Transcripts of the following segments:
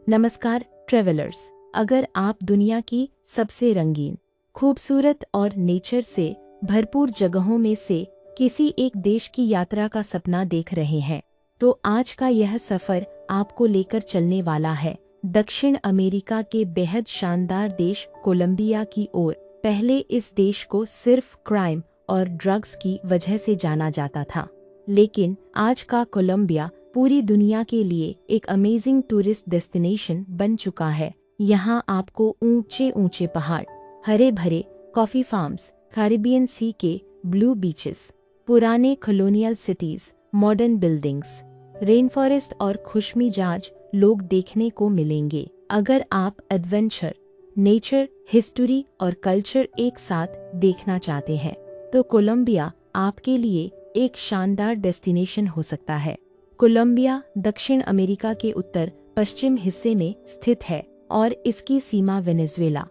नमस्कार ट्रेवलर्स। अगर आप दुनिया की सबसे रंगीन, खूबसूरत और नेचर से भरपूर जगहों में से किसी एक देश की यात्रा का सपना देख रहे हैं, तो आज का यह सफर आपको लेकर चलने वाला है दक्षिण अमेरिका के बेहद शानदार देश कोलंबिया की ओर। पहले इस देश को सिर्फ क्राइम और ड्रग्स की वजह से जाना जाता था, लेकिन आज का कोलंबिया पूरी दुनिया के लिए एक अमेजिंग टूरिस्ट डेस्टिनेशन बन चुका है। यहाँ आपको ऊंचे ऊंचे पहाड़, हरे भरे कॉफी फार्म्स, कैरिबियन सी के ब्लू बीचेस, पुराने colonial cities, modern buildings, rain forest और खुशमिजाज लोग देखने को मिलेंगे। अगर आप एडवेंचर, नेचर, हिस्ट्री और कल्चर एक साथ देखना चाहते हैं, तो कोलंबिया आपके लिए एक शानदार डेस्टिनेशन हो सकता है। कोलंबिया दक्षिण अमेरिका के उत्तर पश्चिम हिस्से में स्थित है और इसकी सीमा वेनेजुएला,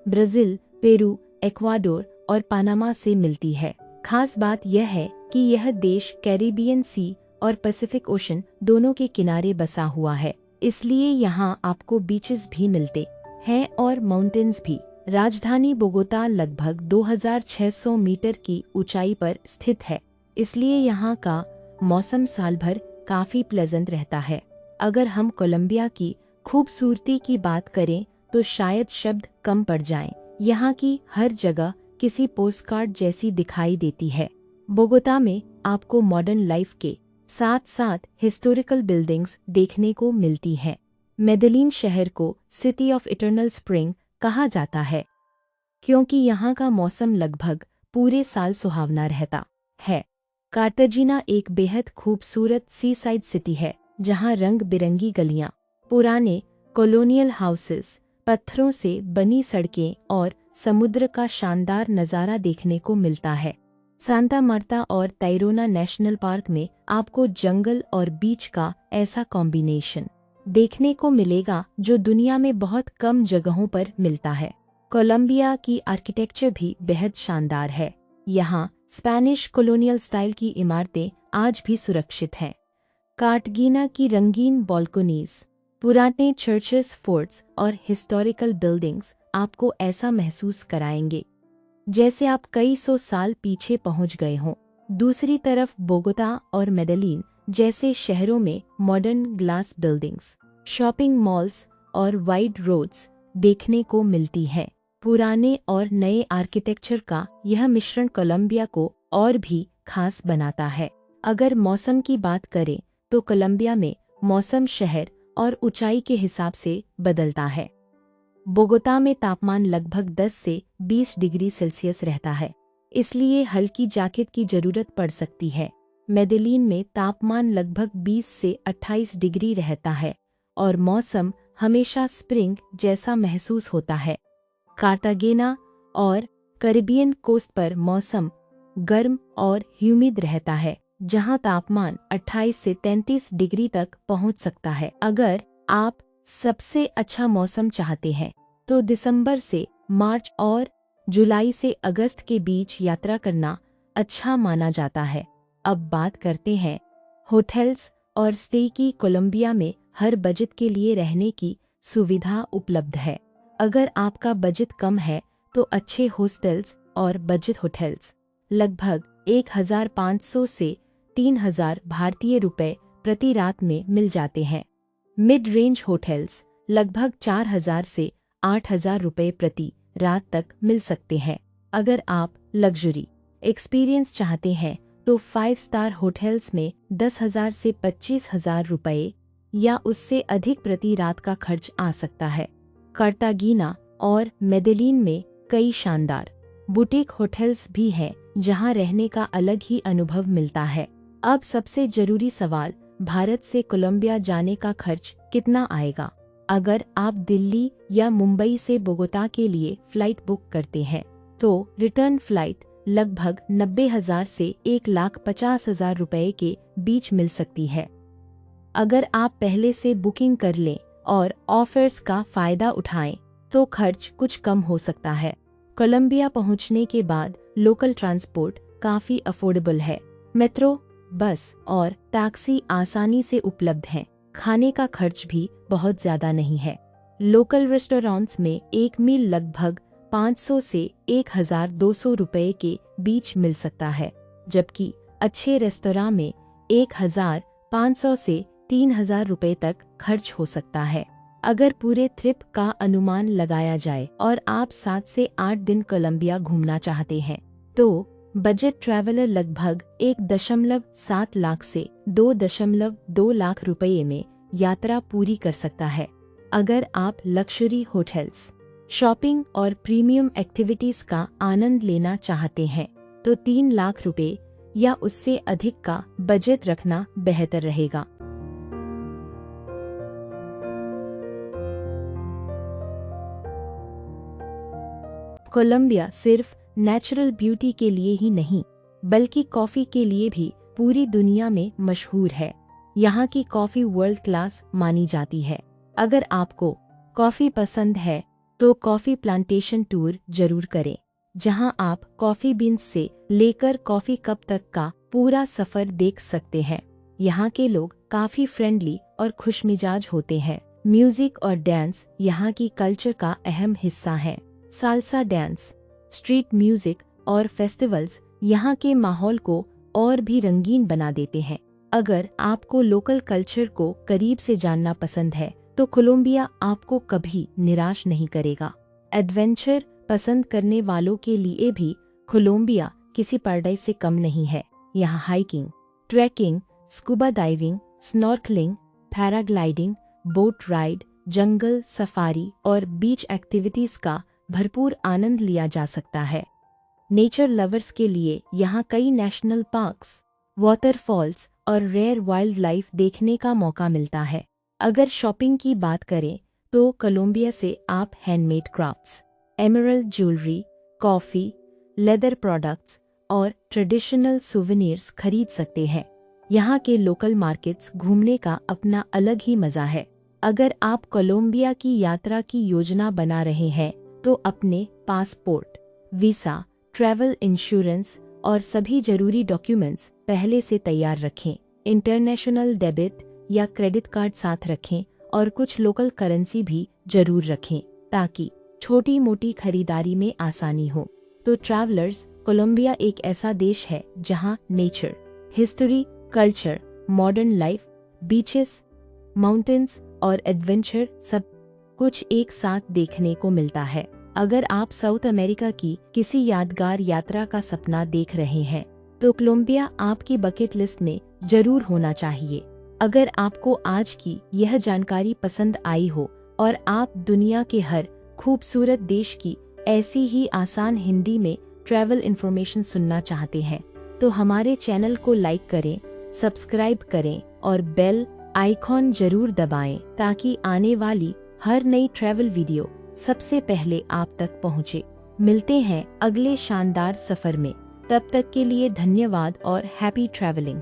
ब्राजील, पेरू, इक्वाडोर और पनामा से मिलती है। खास बात यह है कि यह देश कैरिबियन सी और पैसिफिक ओशन दोनों के किनारे बसा हुआ है, इसलिए यहाँ आपको बीचेस भी मिलते हैं और माउंटेन्स भी। राजधानी बोगोता लगभग 2600 मीटर की ऊंचाई पर स्थित है, इसलिए यहाँ का मौसम साल भर काफी प्लेजेंट रहता है। अगर हम कोलंबिया की खूबसूरती की बात करें तो शायद शब्द कम पड़ जाएं। यहाँ की हर जगह किसी पोस्टकार्ड जैसी दिखाई देती है। बोगोता में आपको मॉडर्न लाइफ के साथ साथ हिस्टोरिकल बिल्डिंग्स देखने को मिलती हैं। मेडेलिन शहर को सिटी ऑफ इटर्नल स्प्रिंग कहा जाता है, क्योंकि यहाँ का मौसम लगभग पूरे साल सुहावना रहता है। कार्टाजीना एक बेहद खूबसूरत सी साइड सिटी है, जहाँ रंग बिरंगी गलियाँ, पुराने कॉलोनियल हाउसेस, पत्थरों से बनी सड़कें और समुद्र का शानदार नज़ारा देखने को मिलता है। सांता मार्ता और ताइरोना नेशनल पार्क में आपको जंगल और बीच का ऐसा कॉम्बिनेशन देखने को मिलेगा जो दुनिया में बहुत कम जगहों पर मिलता है। कोलंबिया की आर्किटेक्चर भी बेहद शानदार है। यहाँ स्पेनिश कॉलोनियल स्टाइल की इमारतें आज भी सुरक्षित हैं। कार्टगीना की रंगीन बालकोनीज, पुराने चर्चेस, फोर्ट्स और हिस्टोरिकल बिल्डिंग्स आपको ऐसा महसूस कराएंगे जैसे आप कई सौ साल पीछे पहुंच गए हों। दूसरी तरफ बोगोता और मेडेलिन जैसे शहरों में modern glass buildings, shopping malls और वाइड रोड्स देखने को मिलती हैं। पुराने और नए आर्किटेक्चर का यह मिश्रण कोलंबिया को और भी खास बनाता है। अगर मौसम की बात करें तो कोलंबिया में मौसम शहर और ऊंचाई के हिसाब से बदलता है। बोगोता में तापमान लगभग 10 से 20 डिग्री सेल्सियस रहता है, इसलिए हल्की जैकेट की जरूरत पड़ सकती है। मेडेलिन में तापमान लगभग 20 से 28 डिग्री रहता है और मौसम हमेशा स्प्रिंग जैसा महसूस होता है। कार्टागेना और कैरिबियन कोस्ट पर मौसम गर्म और ह्यूमिड रहता है, जहां तापमान 28 से 33 डिग्री तक पहुंच सकता है। अगर आप सबसे अच्छा मौसम चाहते हैं तो दिसंबर से मार्च और जुलाई से अगस्त के बीच यात्रा करना अच्छा माना जाता है। अब बात करते हैं होटल्स और स्टे की। कोलंबिया में हर बजट के लिए रहने की सुविधा उपलब्ध है। अगर आपका बजट कम है तो अच्छे हॉस्टल्स और बजट होटल्स लगभग 1500 से 3000 भारतीय रुपए प्रति रात में मिल जाते हैं। मिड रेंज होटल्स लगभग 4000 से 8000 रुपए प्रति रात तक मिल सकते हैं। अगर आप लग्जरी एक्सपीरियंस चाहते हैं तो 5 स्टार होटल्स में 10,000 से 25,000 रुपए या उससे अधिक प्रति रात का खर्च आ सकता है। कार्टागीना और मेडेलिन में कई शानदार बुटीक होटल्स भी हैं, जहां रहने का अलग ही अनुभव मिलता है। अब सबसे जरूरी सवाल, भारत से कोलंबिया जाने का खर्च कितना आएगा? अगर आप दिल्ली या मुंबई से बोगोता के लिए फ्लाइट बुक करते हैं तो रिटर्न फ्लाइट लगभग 90,000 से 1,50,000 रुपए के बीच मिल सकती है। अगर आप पहले से बुकिंग कर लें और ऑफर्स का फायदा उठाएं तो खर्च कुछ कम हो सकता है। कोलंबिया पहुंचने के बाद लोकल ट्रांसपोर्ट काफी अफोर्डेबल है। मेट्रो, बस और टैक्सी आसानी से उपलब्ध हैं। खाने का खर्च भी बहुत ज्यादा नहीं है। लोकल रेस्टोरेंट्स में एक मील लगभग 500 से 1200 रुपए के बीच मिल सकता है, जबकि अच्छे रेस्तोरां में 1500 से 3000 रुपए तक खर्च हो सकता है। अगर पूरे ट्रिप का अनुमान लगाया जाए और आप 7 से 8 दिन कोलंबिया घूमना चाहते हैं, तो बजट ट्रैवलर लगभग 1.7 लाख से 2.2 लाख रुपए में यात्रा पूरी कर सकता है। अगर आप लग्जरी होटल्स, शॉपिंग और प्रीमियम एक्टिविटीज का आनंद लेना चाहते हैं, तो 3 लाख रुपए या उससे अधिक का बजट रखना बेहतर रहेगा। कोलंबिया सिर्फ नेचुरल ब्यूटी के लिए ही नहीं, बल्कि कॉफी के लिए भी पूरी दुनिया में मशहूर है। यहाँ की कॉफी वर्ल्ड क्लास मानी जाती है। अगर आपको कॉफी पसंद है तो कॉफी प्लांटेशन टूर जरूर करें, जहां आप कॉफी बीन्स से लेकर कॉफी कप तक का पूरा सफर देख सकते हैं। यहाँ के लोग काफी फ्रेंडली और खुशमिजाज होते हैं। म्यूजिक और डांस यहाँ की कल्चर का अहम हिस्सा है। साल्सा डांस, स्ट्रीट म्यूजिक और फेस्टिवल्स यहाँ के माहौल को और भी रंगीन बना देते हैं। अगर आपको लोकल कल्चर को करीब से जानना पसंद है, तो कोलंबिया आपको कभी निराश नहीं करेगा। एडवेंचर पसंद करने वालों के लिए भी कोलंबिया किसी पैराडाइज से कम नहीं है। यहाँ hiking, trekking, scuba diving, snorkelling, paragliding, boat ride, jungle safari और बीच एक्टिविटीज का भरपूर आनंद लिया जा सकता है। नेचर लवर्स के लिए यहाँ कई नेशनल पार्क्स, वाटरफॉल्स और रेयर वाइल्ड लाइफ देखने का मौका मिलता है। अगर शॉपिंग की बात करें, तो कोलंबिया से आप handmade crafts, emerald jewellery, coffee, leather products और ट्रेडिशनल सुवेनिर्स खरीद सकते हैं। यहाँ के लोकल मार्केट्स घूमने का अपना अलग ही मज़ा है। अगर आप कोलंबिया की यात्रा की योजना बना रहे हैं, तो अपने पासपोर्ट, वीज़ा, ट्रैवल इंश्योरेंस और सभी जरूरी डॉक्यूमेंट्स पहले से तैयार रखें। इंटरनेशनल डेबिट या क्रेडिट कार्ड साथ रखें और कुछ लोकल करेंसी भी जरूर रखें, ताकि छोटी मोटी खरीदारी में आसानी हो। तो ट्रैवलर्स, कोलंबिया एक ऐसा देश है जहां nature, history, culture, modern life, beaches, mountains और एडवेंचर सब कुछ एक साथ देखने को मिलता है। अगर आप साउथ अमेरिका की किसी यादगार यात्रा का सपना देख रहे हैं, तो कोलंबिया आपकी बकेट लिस्ट में जरूर होना चाहिए। अगर आपको आज की यह जानकारी पसंद आई हो और आप दुनिया के हर खूबसूरत देश की ऐसी ही आसान हिंदी में ट्रैवल इंफॉर्मेशन सुनना चाहते हैं, तो हमारे चैनल को लाइक करें, सब्सक्राइब करें और बेल आइकॉन जरूर दबाएं, ताकि आने वाली हर नई ट्रैवल वीडियो सबसे पहले आप तक पहुंचे। मिलते हैं अगले शानदार सफर में। तब तक के लिए धन्यवाद और हैप्पी ट्रैवलिंग।